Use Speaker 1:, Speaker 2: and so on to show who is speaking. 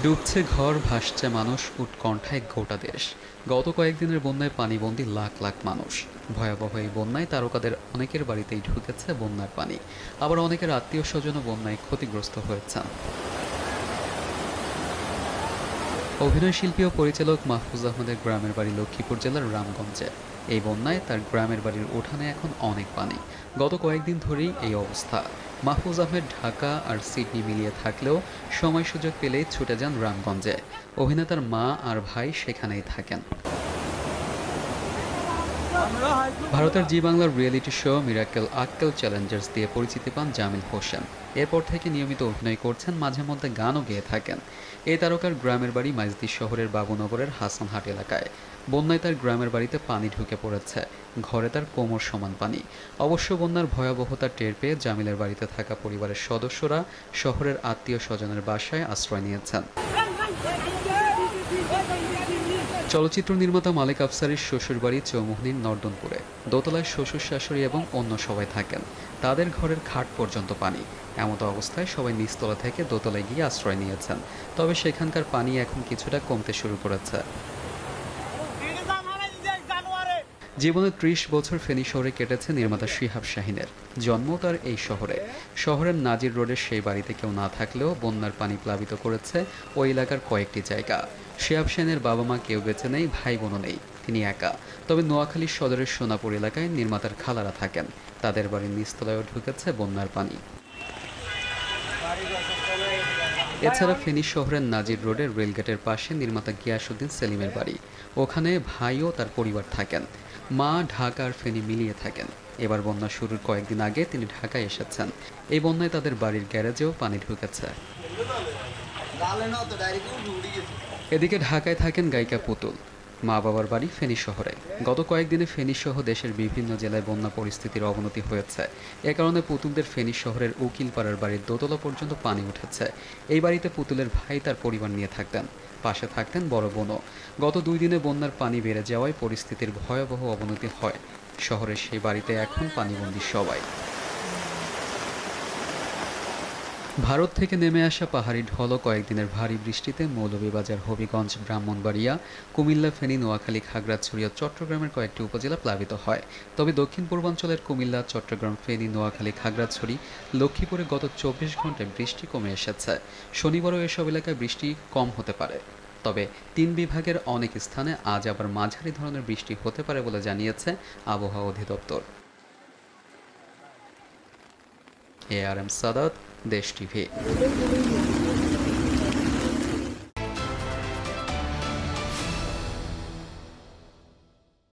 Speaker 1: ডুবছে ঘর, ভাসছে মানুষ, উৎকণ্ঠায় গোটা দেশ। গত কয়েকদিনের বন্যায় পানিবন্দী লাখ লাখ মানুষ। ভয়াবহ এই বন্যায় তারকাদের অনেকের বাড়িতেই ঢুকেছে বন্যার পানি। আবার অনেকের আত্মীয় স্বজনও বন্যায় ক্ষতিগ্রস্ত হয়েছেন। অভিনয় শিল্পী ও পরিচালক মাহফুজ আহমেদের গ্রামের বাড়ি লক্ষ্মীপুর জেলার রামগঞ্জে। এই বন্যায় তার গ্রামের বাড়ির উঠানে এখন অনেক পানি। গত কয়েকদিন ধরেই এই অবস্থা। মাহফুজ আহমেদ ঢাকা আর সিডনি মিলিয়ে থাকলেও সময় সুযোগ পেলেই ছুটে যান রামগঞ্জে। অভিনেতার মা আর ভাই সেখানেই থাকেন। ভারতের জি বাংলার রিয়েলিটি শো মিরাক্কেল আক্কেল চ্যালেঞ্জার্স দিয়ে পরিচিতি পান জামিল হোসেন। এরপর থেকে নিয়মিত অভিনয় করছেন, মাঝে মধ্যে গানও গেয়ে থাকেন। এই তারকার গ্রামের বাড়ি মাইজদি শহরের বাবুনগরের হাসানহাট এলাকায়। বন্যায় তার গ্রামের বাড়িতে পানি ঢুকে পড়েছে, ঘরে তার কোমর সমান পানি। অবশ্য বন্যার ভয়াবহতা টের পেয়ে জামিলের বাড়িতে থাকা পরিবারের সদস্যরা শহরের আত্মীয় স্বজনের বাসায় আশ্রয় নিয়েছেন। চলচ্চিত্র নির্মাতা মালিক আফসারির শ্বশুরবাড়ি চৌমুহনীর নর্দনপুরে। দোতলায় শ্বশুর শাশুড়ি এবং অন্য সবাই থাকেন। তাদের ঘরের খাট পর্যন্ত পানি। এমত অবস্থায় সবাই নিচতলা থেকে দোতলায় গিয়ে আশ্রয় নিয়েছেন। তবে সেখানকার পানি এখন কিছুটা কমতে শুরু করেছে। জীবনে ৩০ বছর ফেনী শহরে কেটেছে নির্মাতা শিহাব শাহীনের। জন্ম তার এই শহরে। শহরের নাজির রোডের সেই বাড়িতে কেউ না থাকলেও বন্যার পানি প্লাবিত করেছে ওই এলাকার কয়েকটি জায়গা। শিহাব শাহীনের বাবা মা কেউ বেঁচে নেই, ভাই বোনও নেই, তিনি একা। তবে নোয়াখালীর সদরের সোনাপুর এলাকায় নির্মাতার খালারা থাকেন। তাদের বাড়ির নিচতলায়ও ঢুকেছে বন্যার পানি। এছাড়া ফেনী শহরের নাজির রোডের রেলগেটের পাশে নির্মাতা গিয়াসউদ্দিন সেলিমের বাড়ি। ওখানে ভাই ও তার পরিবার থাকেন। মা ঢাকা আর ফেনী মিলিয়ে থাকেন। এবার বন্যা শুরুর কয়েকদিন আগে তিনি ঢাকায় এসেছেন। এই বন্যায় তাদের বাড়ির গ্যারেজেও পানি ঢুকেছে। এদিকে ঢাকায় থাকেন গায়িকা পুতুল। মা বাবার বাড়ি ফেনী শহরে। গত কয়েকদিনে ফেনী সহ দেশের বিভিন্ন জেলায় বন্যা পরিস্থিতির অবনতি হয়েছে। এ কারণে পুতুলদের ফেনী শহরের উকিলপাড়ার বাড়ির দোতলা পর্যন্ত পানি উঠেছে। এই বাড়িতে পুতুলের ভাই তার পরিবার নিয়ে থাকতেন। পাশে থাকতেন বড় বোনও। গত 2 দিনে বন্যার পানি বেড়ে যাওয়ায় পরিস্থিতির ভয়াবহ অবনতি হয়। শহরের সেই বাড়িতে এখন পানিবন্দী সবাই। ভারত থেকে নেমে আসা পাহাড়ি ঢল ও কয়েকদিনের ভারী বৃষ্টিতে মৌলভীবাজার, হবিগঞ্জ, ব্রাহ্মণবাড়িয়া, কুমিল্লা, ফেনী, নোয়াখালী, খাগড়াছড়ি ও চট্টগ্রামের কয়েকটি উপজেলা প্লাবিত হয়। তবে দক্ষিণ পূর্বাঞ্চলের কুমিল্লা, চট্টগ্রাম, ফেনী, নোয়াখালী, খাগড়াছড়ি, লক্ষ্মীপুরে গত 24 ঘন্টায় বৃষ্টি কমে এসেছে। শনিবারও এসব এলাকায় বৃষ্টি কম হতে পারে। তবে 3 বিভাগের অনেক স্থানে আজ আবার মাঝারি ধরনের বৃষ্টি হতে পারে বলে জানিয়েছে আবহাওয়া অধিদপ্তর। ARM সাদাত, দেশ টিভি।